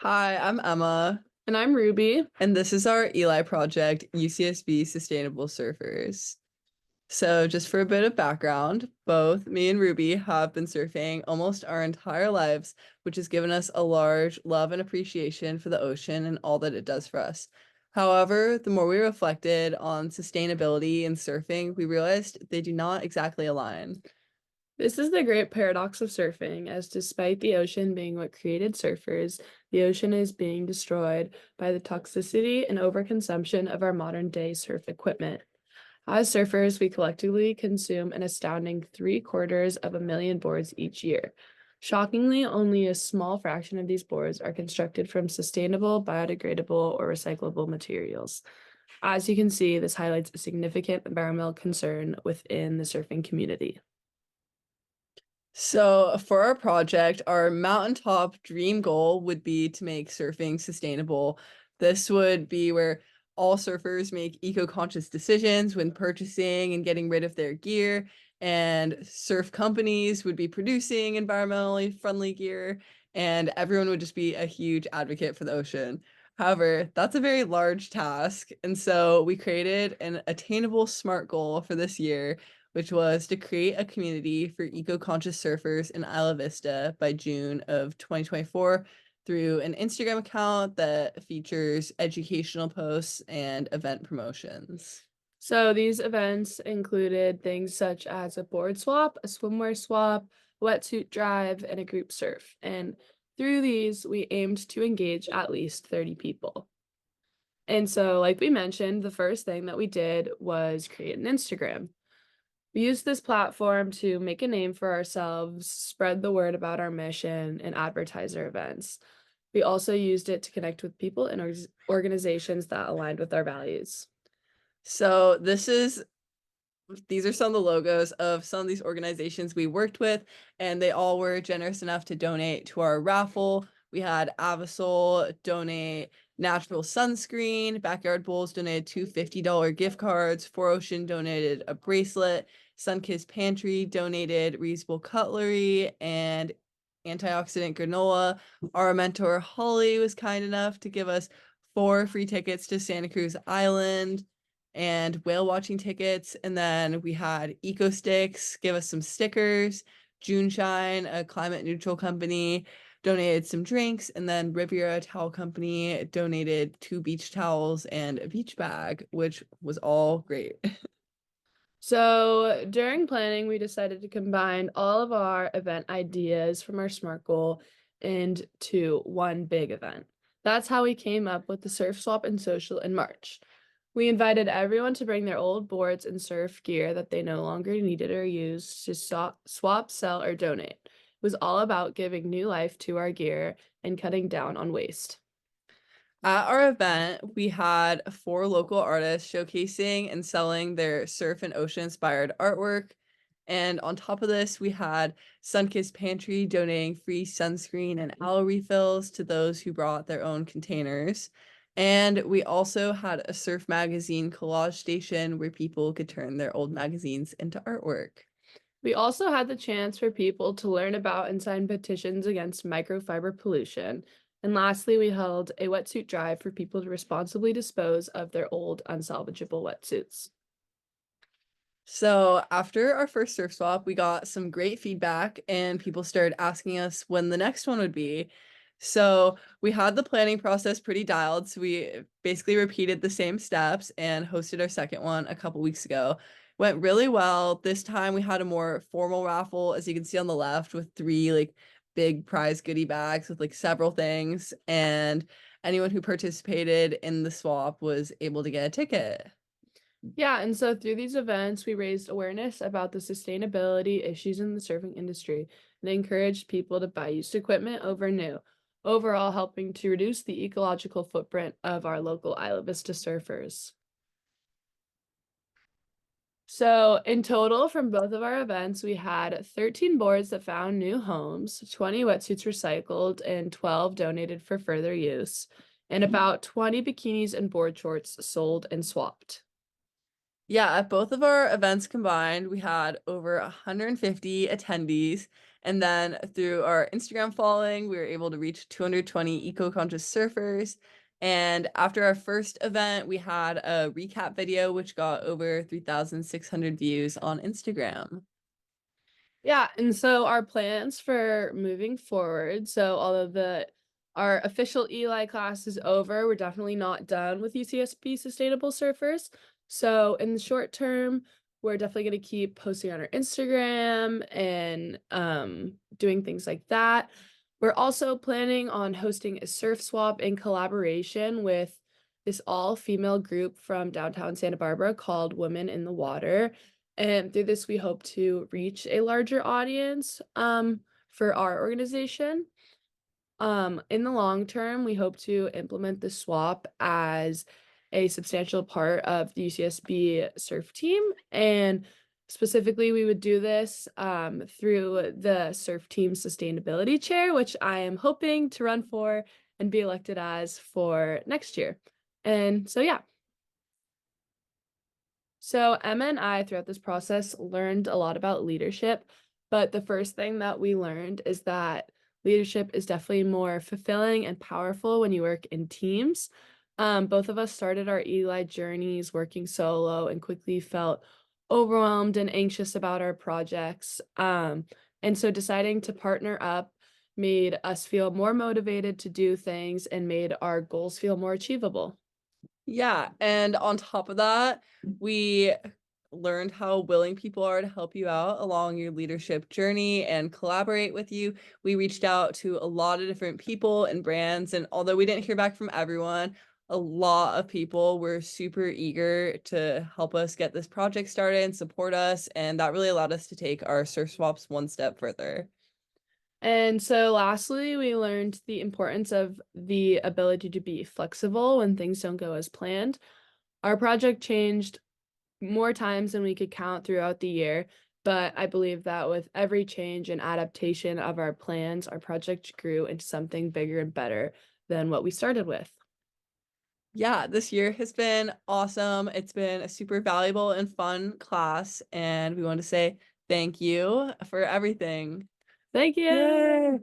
Hi, I'm Emma, And I'm Ruby. and this is our Eli Project UCSB Sustainable Surfers. So, just for a bit of background, both me and Ruby have been surfing almost our entire lives, which has given us a large love and appreciation for the ocean and all that it does for us. However, the more we reflected on sustainability and surfing, we realized they do not exactly align. This is the great paradox of surfing, as despite the ocean being what created surfers, the ocean is being destroyed by the toxicity and overconsumption of our modern day surf equipment. As surfers, we collectively consume an astounding 750,000 boards each year. Shockingly, only a small fraction of these boards are constructed from sustainable, biodegradable, or recyclable materials. As you can see, this highlights a significant environmental concern within the surfing community. So, for our project, our mountaintop dream goal would be to make surfing sustainable. This would be where all surfers make eco-conscious decisions when purchasing and getting rid of their gear, and surf companies would be producing environmentally friendly gear, and everyone would just be a huge advocate for the ocean. However, that's a very large task, and so we created an attainable SMART goal for this year, which was to create a community for eco-conscious surfers in Isla Vista by June of 2024 through an Instagram account that features educational posts and event promotions. So these events included things such as a board swap, a swimwear swap, a wetsuit drive, and a group surf. And through these, we aimed to engage at least 30 people. And so, like we mentioned, the first thing that we did was create an Instagram. We used this platform to make a name for ourselves, spread the word about our mission, and advertise our events. We also used it to connect with people and organizations that aligned with our values. So these are some of the logos of some of these organizations we worked with, and they all were generous enough to donate to our raffle. We had Avasol donate natural sunscreen, Backyard Bowls donated two $50 gift cards, Four Ocean donated a bracelet, Sunkissed Pantry donated reusable cutlery and antioxidant granola. Our mentor Holly was kind enough to give us four free tickets to Santa Cruz Island and whale watching tickets. And then we had Eco Sticks give us some stickers. Juneshine, a climate neutral company, donated some drinks. And then Riviera Towel Company donated two beach towels and a beach bag, which was all great. So during planning, we decided to combine all of our event ideas from our SMART goal into one big event. That's how we came up with the Surf Swap and Social in March. We invited everyone to bring their old boards and surf gear that they no longer needed or used to swap, sell, or donate. It was all about giving new life to our gear and cutting down on waste. At our event, we had four local artists showcasing and selling their surf and ocean inspired artwork. And on top of this, we had Sunkissed Pantry donating free sunscreen and aloe refills to those who brought their own containers. And we also had a surf magazine collage station where people could turn their old magazines into artwork. We also had the chance for people to learn about and sign petitions against microfiber pollution. And lastly, we held a wetsuit drive for people to responsibly dispose of their old unsalvageable wetsuits. So after our first surf swap, we got some great feedback and people started asking us when the next one would be. So we had the planning process pretty dialed. So we basically repeated the same steps and hosted our second one a couple weeks ago. Went really well. This time we had a more formal raffle, as you can see on the left, with three like big prize goodie bags with like several things. And anyone who participated in the swap was able to get a ticket. Yeah, and so through these events, we raised awareness about the sustainability issues in the surfing industry and encouraged people to buy used equipment over new, overall helping to reduce the ecological footprint of our local Isla Vista surfers. So, in total, from both of our events, we had 13 boards that found new homes, 20 wetsuits recycled, and 12 donated for further use, and about 20 bikinis and board shorts sold and swapped. Yeah, at both of our events combined, we had over 150 attendees. And then through our Instagram following, we were able to reach 220 eco-conscious surfers. And after our first event, we had a recap video, which got over 3,600 views on Instagram. Yeah, and so our plans for moving forward, so although the our official Eli class is over, we're definitely not done with UCSB Sustainable Surfers. So in the short term, we're definitely going to keep posting on our Instagram and doing things like that. We're also planning on hosting a surf swap in collaboration with this all-female group from downtown Santa Barbara called Women in the Water. And through this, we hope to reach a larger audience for our organization. In the long term, we hope to implement the swap as a substantial part of the UCSB surf team. And specifically, we would do this through the surf team sustainability chair, which I am hoping to run for and be elected as for next year. And so, yeah. So Emma and I, throughout this process, learned a lot about leadership. But the first thing that we learned is that leadership is definitely more fulfilling and powerful when you work in teams. Both of us started our Eli journeys working solo and quickly felt overwhelmed and anxious about our projects. And so deciding to partner up made us feel more motivated to do things and made our goals feel more achievable. Yeah, and on top of that, we learned how willing people are to help you out along your leadership journey and collaborate with you. We reached out to a lot of different people and brands, and although we didn't hear back from everyone, a lot of people were super eager to help us get this project started and support us, and that really allowed us to take our surf swaps one step further. And so lastly, we learned the importance of the ability to be flexible when things don't go as planned. Our project changed more times than we could count throughout the year, but I believe that with every change and adaptation of our plans, our project grew into something bigger and better than what we started with. Yeah, this year has been awesome. It's been a super valuable and fun class, and we want to say thank you for everything. Thank you. Yay!